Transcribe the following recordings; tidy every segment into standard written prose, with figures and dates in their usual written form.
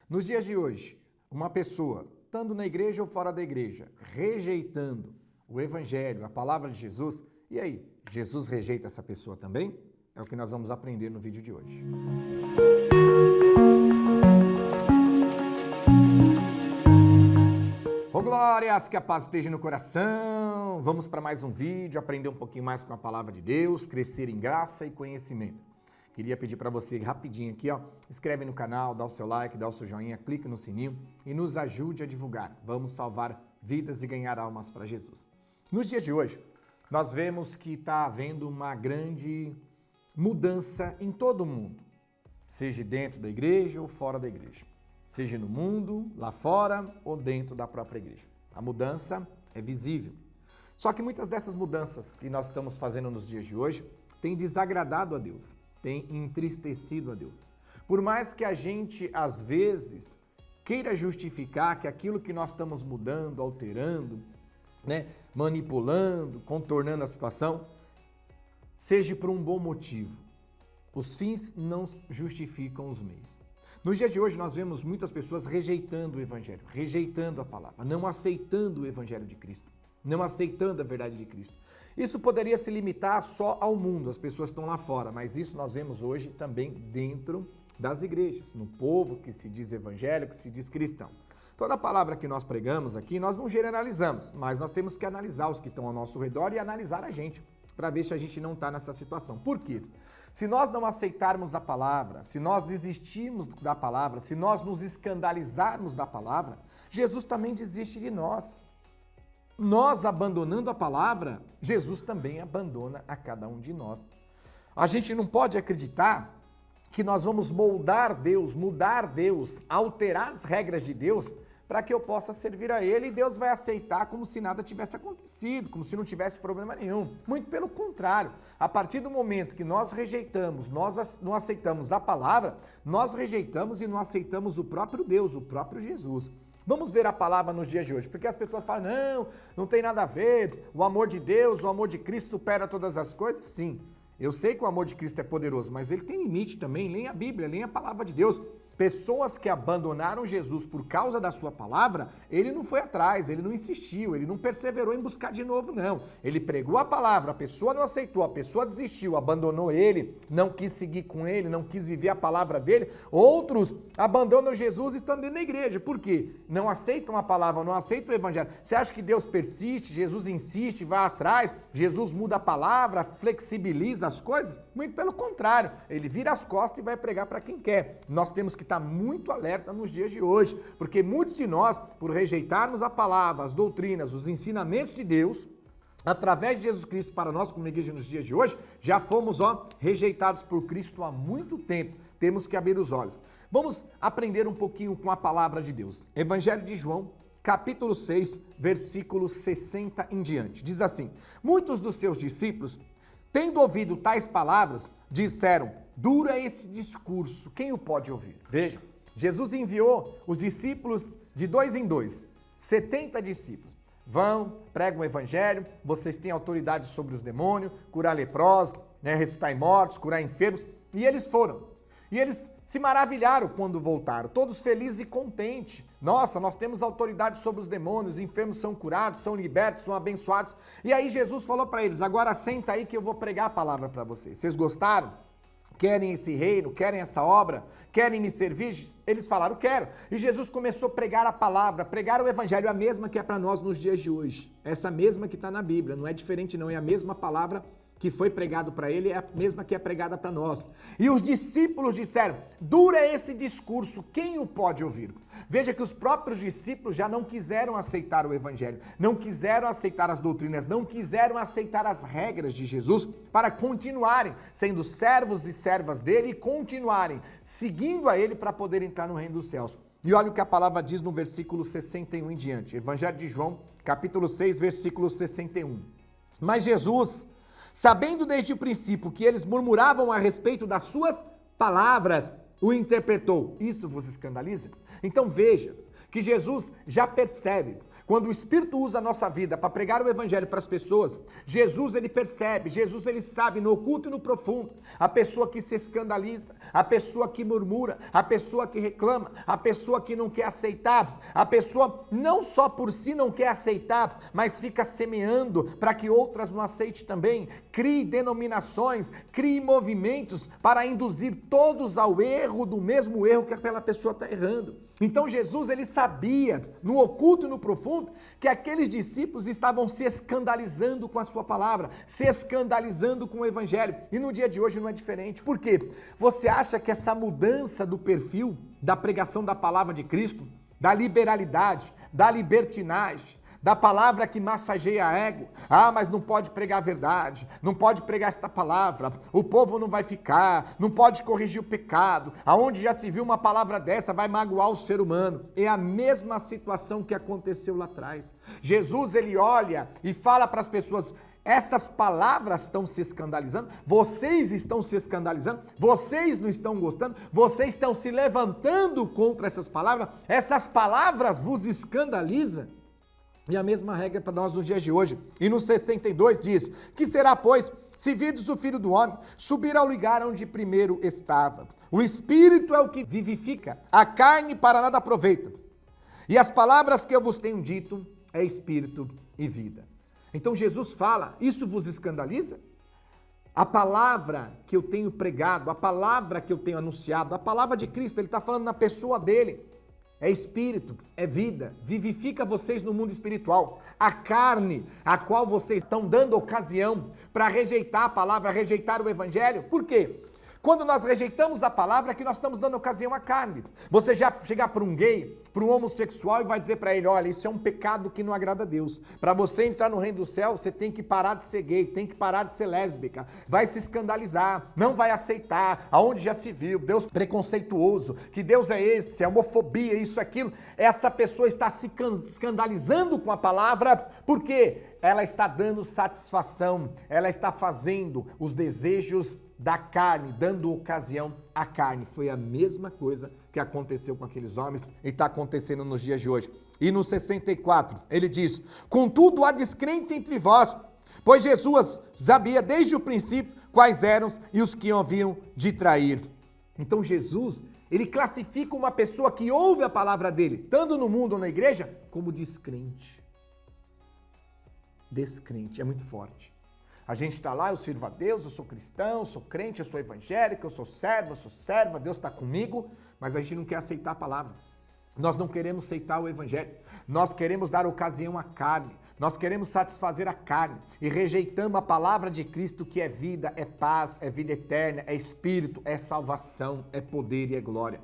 Nos dias de hoje, uma pessoa, estando na igreja ou fora da igreja, rejeitando o evangelho, a palavra de Jesus, e aí, Jesus rejeita essa pessoa também? É o que nós vamos aprender no vídeo de hoje. Ô glórias, que a paz esteja no coração. Vamos para mais um vídeo, aprender um pouquinho mais com a palavra de Deus, crescer em graça e conhecimento. Queria pedir para você rapidinho aqui, inscreve no canal, dá o seu like, dá o seu joinha, clique no sininho e nos ajude a divulgar. Vamos salvar vidas e ganhar almas para Jesus. Nos dias de hoje, nós vemos que está havendo uma grande mudança em todo o mundo, seja dentro da igreja ou fora da igreja, seja no mundo, lá fora ou dentro da própria igreja. A mudança é visível. Só que muitas dessas mudanças que nós estamos fazendo nos dias de hoje têm desagradado a Deus, têm entristecido a Deus. Por mais que a gente, às vezes, queira justificar que aquilo que nós estamos mudando, alterando, manipulando, contornando a situação, seja por um bom motivo. Os fins não justificam os meios. Nos dias de hoje, nós vemos muitas pessoas rejeitando o evangelho, rejeitando a palavra, não aceitando o evangelho de Cristo, não aceitando a verdade de Cristo. Isso poderia se limitar só ao mundo, as pessoas estão lá fora, mas isso nós vemos hoje também dentro das igrejas, no povo que se diz evangélico, que se diz cristão. Toda a palavra que nós pregamos aqui, nós não generalizamos, mas nós temos que analisar os que estão ao nosso redor e analisar a gente, para ver se a gente não está nessa situação. Por quê? Se nós não aceitarmos a palavra, se nós desistirmos da palavra, se nós nos escandalizarmos da palavra, Jesus também desiste de nós. Nós abandonando a palavra, Jesus também abandona a cada um de nós. A gente não pode acreditar que nós vamos moldar Deus, mudar Deus, alterar as regras de Deus para que eu possa servir a Ele e Deus vai aceitar como se nada tivesse acontecido, como se não tivesse problema nenhum. Muito pelo contrário, a partir do momento que nós rejeitamos, nós não aceitamos a palavra, nós rejeitamos e não aceitamos o próprio Deus, o próprio Jesus. Vamos ver a palavra nos dias de hoje, porque as pessoas falam, não tem nada a ver, o amor de Deus, o amor de Cristo supera todas as coisas. Sim, eu sei que o amor de Cristo é poderoso, mas ele tem limite também, leia a Bíblia, leia a palavra de Deus. Pessoas que abandonaram Jesus por causa da sua palavra, ele não foi atrás, ele não insistiu, ele não perseverou em buscar de novo, não. Ele pregou a palavra, a pessoa não aceitou, a pessoa desistiu, abandonou ele, não quis seguir com ele, não quis viver a palavra dele. Outros abandonam Jesus estando dentro da igreja. Por quê? Não aceitam a palavra, não aceitam o evangelho. Você acha que Deus persiste, Jesus insiste, vai atrás, Jesus muda a palavra, flexibiliza as coisas? Muito pelo contrário, ele vira as costas e vai pregar para quem quer. Nós temos que estar muito alerta nos dias de hoje, porque muitos de nós, por rejeitarmos a palavra, as doutrinas, os ensinamentos de Deus, através de Jesus Cristo para nós como igreja nos dias de hoje, já fomos rejeitados por Cristo há muito tempo. Temos que abrir os olhos. Vamos aprender um pouquinho com a palavra de Deus. Evangelho de João, capítulo 6, versículo 60 em diante. Diz assim: muitos dos seus discípulos, tendo ouvido tais palavras, disseram: duro é esse discurso, quem o pode ouvir? Veja, Jesus enviou os discípulos de 2 em 2, 70 discípulos. Vão, pregam o evangelho, vocês têm autoridade sobre os demônios, curar leprosos, ressuscitar mortos, curar enfermos. E eles foram. E eles se maravilharam quando voltaram, todos felizes e contentes. Nossa, nós temos autoridade sobre os demônios, enfermos são curados, são libertos, são abençoados. E aí Jesus falou para eles: agora senta aí que eu vou pregar a palavra para vocês. Vocês gostaram? Querem esse reino? Querem essa obra? Querem me servir? Eles falaram: quero. E Jesus começou a pregar a palavra, pregar o evangelho, a mesma que é para nós nos dias de hoje. Essa mesma que está na Bíblia, não é diferente não, é a mesma palavra que foi pregado para ele, é a mesma que é pregada para nós. E os discípulos disseram: duro é esse discurso, quem o pode ouvir? Veja que os próprios discípulos já não quiseram aceitar o evangelho, não quiseram aceitar as doutrinas, não quiseram aceitar as regras de Jesus para continuarem sendo servos e servas dele e continuarem seguindo a ele para poder entrar no reino dos céus. E olha o que a palavra diz no versículo 61 em diante, Evangelho de João, capítulo 6, versículo 61. Mas Jesus, sabendo desde o princípio que eles murmuravam a respeito das suas palavras, o interpretou. Isso vos escandaliza? Então veja que Jesus já percebe. Quando o Espírito usa a nossa vida para pregar o Evangelho para as pessoas, Jesus ele percebe, Jesus ele sabe no oculto e no profundo, a pessoa que se escandaliza, a pessoa que murmura, a pessoa que reclama, a pessoa que não quer aceitar, a pessoa não só por si não quer aceitar, mas fica semeando para que outras não aceitem também, crie denominações, crie movimentos para induzir todos ao erro do mesmo erro que aquela pessoa está errando. Então Jesus ele sabia, no oculto e no profundo, que aqueles discípulos estavam se escandalizando com a sua palavra, se escandalizando com o Evangelho. E no dia de hoje não é diferente. Por quê? Você acha que essa mudança do perfil da pregação da palavra de Cristo, da liberalidade, da libertinagem, da palavra que massageia ego, mas não pode pregar a verdade, não pode pregar esta palavra, o povo não vai ficar, não pode corrigir o pecado, aonde já se viu uma palavra dessa vai magoar o ser humano. É a mesma situação que aconteceu lá atrás. Jesus ele olha e fala para as pessoas: estas palavras estão se escandalizando, vocês estão se escandalizando, vocês não estão gostando, vocês estão se levantando contra essas palavras vos escandalizam. E a mesma regra para nós nos dias de hoje. E no 62 diz: que será, pois, se virdes o Filho do Homem subir ao lugar onde primeiro estava? O Espírito é o que vivifica, a carne para nada aproveita. E as palavras que eu vos tenho dito é Espírito e vida. Então Jesus fala: isso vos escandaliza? A palavra que eu tenho pregado, a palavra que eu tenho anunciado, a palavra de Cristo, ele está falando na pessoa dele. É espírito, é vida, vivifica vocês no mundo espiritual. A carne, a qual vocês estão dando ocasião para rejeitar a palavra, rejeitar o Evangelho. Por quê? Quando nós rejeitamos a palavra, é que nós estamos dando ocasião à carne. Você já chegar para um gay, para um homossexual e vai dizer para ele: olha, isso é um pecado que não agrada a Deus. Para você entrar no reino do céu, você tem que parar de ser gay, tem que parar de ser lésbica. Vai se escandalizar, não vai aceitar, aonde já se viu, Deus preconceituoso, que Deus é esse, é homofobia, isso, aquilo. Essa pessoa está se escandalizando com a palavra, porque ela está dando satisfação, ela está fazendo os desejos da carne, dando ocasião à carne. Foi a mesma coisa que aconteceu com aqueles homens e está acontecendo nos dias de hoje. E no 64, ele diz: contudo há descrente entre vós, pois Jesus sabia desde o princípio quais eram e os que haviam de trair. Então Jesus, ele classifica uma pessoa que ouve a palavra dele, tanto no mundo ou na igreja, como descrente. Descrente, é muito forte. A gente está lá, eu sirvo a Deus, eu sou cristão, eu sou crente, eu sou evangélico, eu sou serva, Deus está comigo, mas a gente não quer aceitar a palavra. Nós não queremos aceitar o Evangelho, nós queremos dar ocasião à carne, nós queremos satisfazer a carne e rejeitamos a palavra de Cristo, que é vida, é paz, é vida eterna, é espírito, é salvação, é poder e é glória.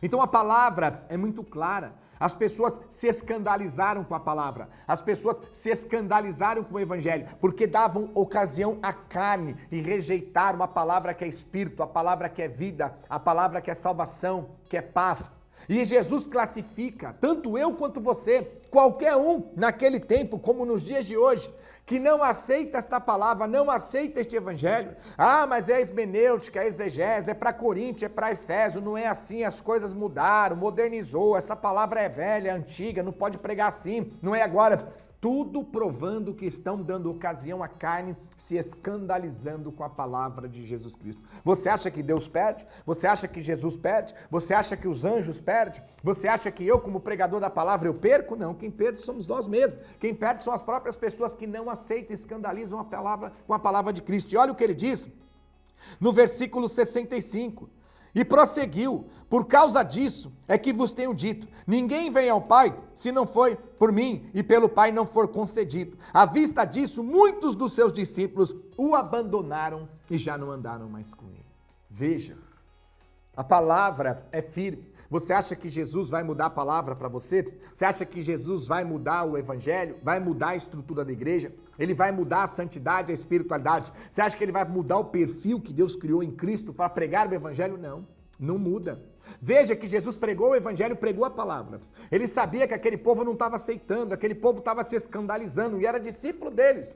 Então a palavra é muito clara. As pessoas se escandalizaram com a palavra, as pessoas se escandalizaram com o Evangelho, porque davam ocasião à carne e rejeitaram a palavra que é espírito, a palavra que é vida, a palavra que é salvação, que é paz. E Jesus classifica, tanto eu quanto você, qualquer um naquele tempo, como nos dias de hoje, que não aceita esta palavra, não aceita este Evangelho. Mas é esmenêutica, é exegese, é para Coríntios, é para Efésio, não é assim, as coisas mudaram, modernizou, essa palavra é velha, é antiga, não pode pregar assim, não é agora. Tudo provando que estão dando ocasião à carne, se escandalizando com a palavra de Jesus Cristo. Você acha que Deus perde? Você acha que Jesus perde? Você acha que os anjos perdem? Você acha que eu, como pregador da palavra, eu perco? Não, quem perde somos nós mesmos. Quem perde são as próprias pessoas que não aceitam e escandalizam a palavra com a palavra de Cristo. E olha o que ele diz no versículo 65. E prosseguiu: por causa disso é que vos tenho dito, ninguém vem ao Pai se não foi por mim e pelo Pai não for concedido. À vista disso, muitos dos seus discípulos o abandonaram e já não andaram mais com ele. Veja, a palavra é firme. Você acha que Jesus vai mudar a palavra para você? Você acha que Jesus vai mudar o Evangelho? Vai mudar a estrutura da igreja? Ele vai mudar a santidade, a espiritualidade? Você acha que ele vai mudar o perfil que Deus criou em Cristo para pregar o Evangelho? Não, não muda. Veja que Jesus pregou o Evangelho, pregou a palavra. Ele sabia que aquele povo não estava aceitando, aquele povo estava se escandalizando e era discípulo deles.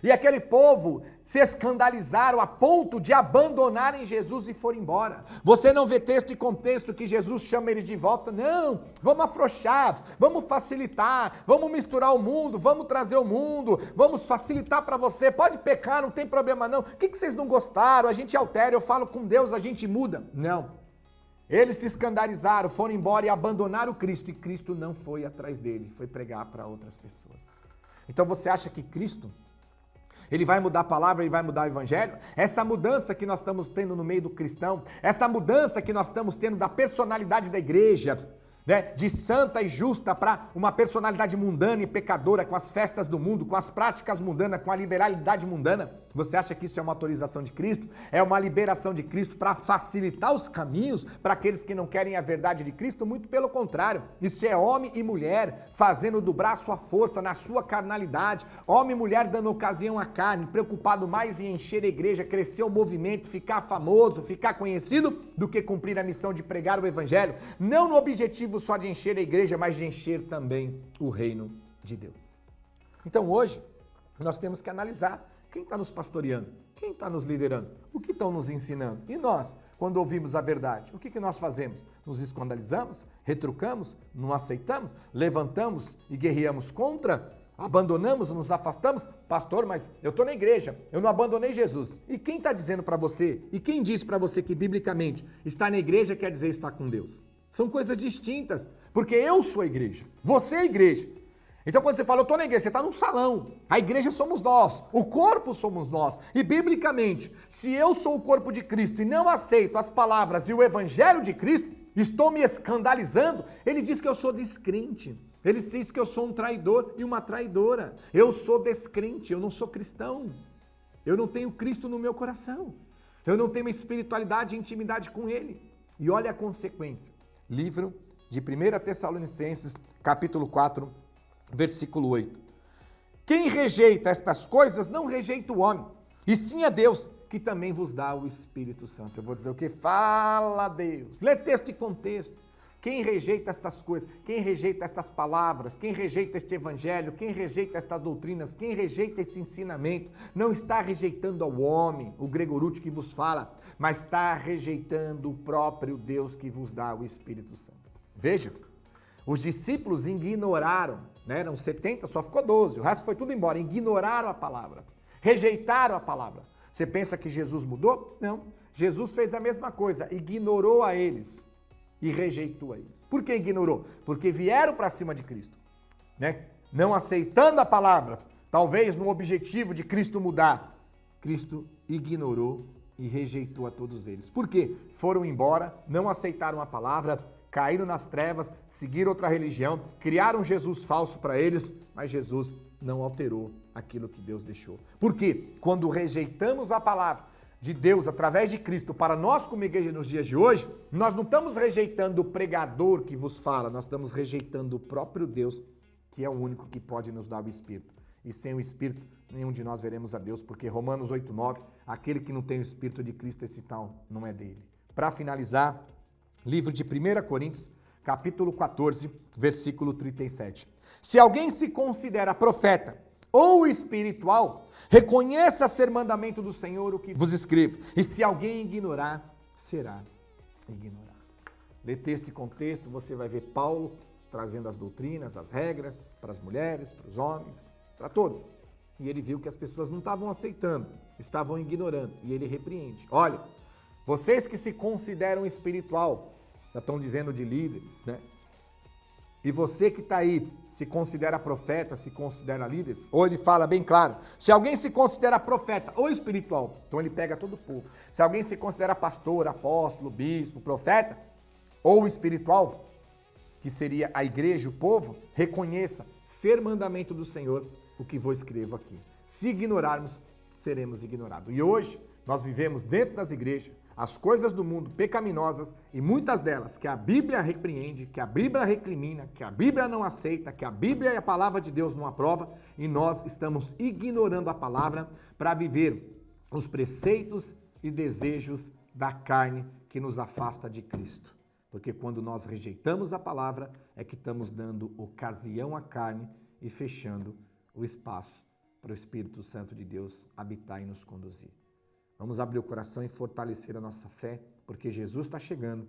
E aquele povo se escandalizaram a ponto de abandonarem Jesus e foram embora. Você não vê texto e contexto que Jesus chama eles de volta. Não, vamos afrouxar, vamos facilitar, vamos misturar o mundo, vamos trazer o mundo, vamos facilitar para você. Pode pecar, não tem problema não. O que vocês não gostaram? A gente altera, eu falo com Deus, a gente muda. Não. Eles se escandalizaram, foram embora e abandonaram Cristo. E Cristo não foi atrás dele, foi pregar para outras pessoas. Então você acha que Cristo, ele vai mudar a palavra, ele vai mudar o evangelho? Essa mudança que nós estamos tendo no meio do cristão, essa mudança que nós estamos tendo da personalidade da igreja, né, de santa e justa para uma personalidade mundana e pecadora, com as festas do mundo, com as práticas mundanas, com a liberalidade mundana, você acha que isso é uma autorização de Cristo? É uma liberação de Cristo para facilitar os caminhos para aqueles que não querem a verdade de Cristo? Muito pelo contrário, isso é homem e mulher fazendo do braço a força na sua carnalidade, homem e mulher dando ocasião à carne, preocupado mais em encher a igreja, crescer o movimento, ficar famoso, ficar conhecido, do que cumprir a missão de pregar o evangelho, não no objetivo só de encher a igreja, mas de encher também o reino de Deus. Então hoje, nós temos que analisar quem está nos pastoreando, quem está nos liderando, o que estão nos ensinando. E nós, quando ouvimos a verdade, o que nós fazemos? Nos escandalizamos, retrucamos, não aceitamos, levantamos e guerreamos contra, abandonamos, nos afastamos? Pastor, mas eu estou na igreja, eu não abandonei Jesus. E quem está dizendo para você, e quem diz para você que biblicamente estar na igreja quer dizer estar com Deus? São coisas distintas, porque eu sou a igreja, você é a igreja. Então quando você fala, eu estou na igreja, você está num salão, a igreja somos nós, o corpo somos nós. E biblicamente, se eu sou o corpo de Cristo e não aceito as palavras e o evangelho de Cristo, estou me escandalizando, ele diz que eu sou descrente, ele diz que eu sou um traidor e uma traidora. Eu sou descrente, eu não sou cristão, eu não tenho Cristo no meu coração, eu não tenho espiritualidade e intimidade com ele. E olha a consequência. Livro de 1 Tessalonicenses, capítulo 4, versículo 8. Quem rejeita estas coisas não rejeita o homem, e sim a Deus, que também vos dá o Espírito Santo. Eu vou dizer o que? Fala Deus. Lê texto e contexto. Quem rejeita estas coisas, quem rejeita estas palavras, quem rejeita este evangelho, quem rejeita estas doutrinas, quem rejeita esse ensinamento, não está rejeitando ao homem, o Gregorute que vos fala, mas está rejeitando o próprio Deus que vos dá o Espírito Santo. Veja, os discípulos ignoraram, né? Eram 70, só ficou 12, o resto foi tudo embora, ignoraram a palavra, rejeitaram a palavra. Você pensa que Jesus mudou? Não, Jesus fez a mesma coisa, ignorou a eles e rejeitou a eles. Por que ignorou? Porque vieram para cima de Cristo, né? Não aceitando a palavra, talvez no objetivo de Cristo mudar. Cristo ignorou e rejeitou a todos eles. Por quê? Foram embora, não aceitaram a palavra, caíram nas trevas, seguiram outra religião, criaram Jesus falso para eles, mas Jesus não alterou aquilo que Deus deixou. Por quê? Quando rejeitamos a palavra de Deus através de Cristo para nós como igreja nos dias de hoje, nós não estamos rejeitando o pregador que vos fala, nós estamos rejeitando o próprio Deus, que é o único que pode nos dar o Espírito. E sem o Espírito, nenhum de nós veremos a Deus, porque Romanos 8:9, aquele que não tem o Espírito de Cristo, esse tal não é dele. Para finalizar, livro de 1 Coríntios, capítulo 14, versículo 37. Se alguém se considera profeta ou espiritual, reconheça ser mandamento do Senhor o que vos escrevo. E se alguém ignorar, será ignorado. Lê texto e contexto, você vai ver Paulo trazendo as doutrinas, as regras para as mulheres, para os homens, para todos. E ele viu que as pessoas não estavam aceitando, estavam ignorando. E ele repreende. Olha, vocês que se consideram espiritual, já estão dizendo de líderes, né? E você que está aí, se considera profeta, se considera líder, ou ele fala bem claro, se alguém se considera profeta ou espiritual, então ele pega todo o povo. Se alguém se considera pastor, apóstolo, bispo, profeta, ou espiritual, que seria a igreja, o povo, reconheça ser mandamento do Senhor o que vos escrevo aqui. Se ignorarmos, seremos ignorados. E hoje, nós vivemos dentro das igrejas, as coisas do mundo pecaminosas e muitas delas que a Bíblia repreende, que a Bíblia recrimina, que a Bíblia não aceita, que a Bíblia e a palavra de Deus não aprova, e nós estamos ignorando a palavra para viver os preceitos e desejos da carne que nos afasta de Cristo. Porque quando nós rejeitamos a palavra, é que estamos dando ocasião à carne e fechando o espaço para o Espírito Santo de Deus habitar e nos conduzir. Vamos abrir o coração e fortalecer a nossa fé, porque Jesus está chegando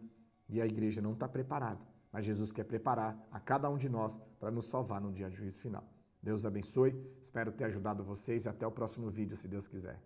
e a igreja não está preparada, mas Jesus quer preparar a cada um de nós para nos salvar no dia do juízo final. Deus abençoe, espero ter ajudado vocês e até o próximo vídeo, se Deus quiser.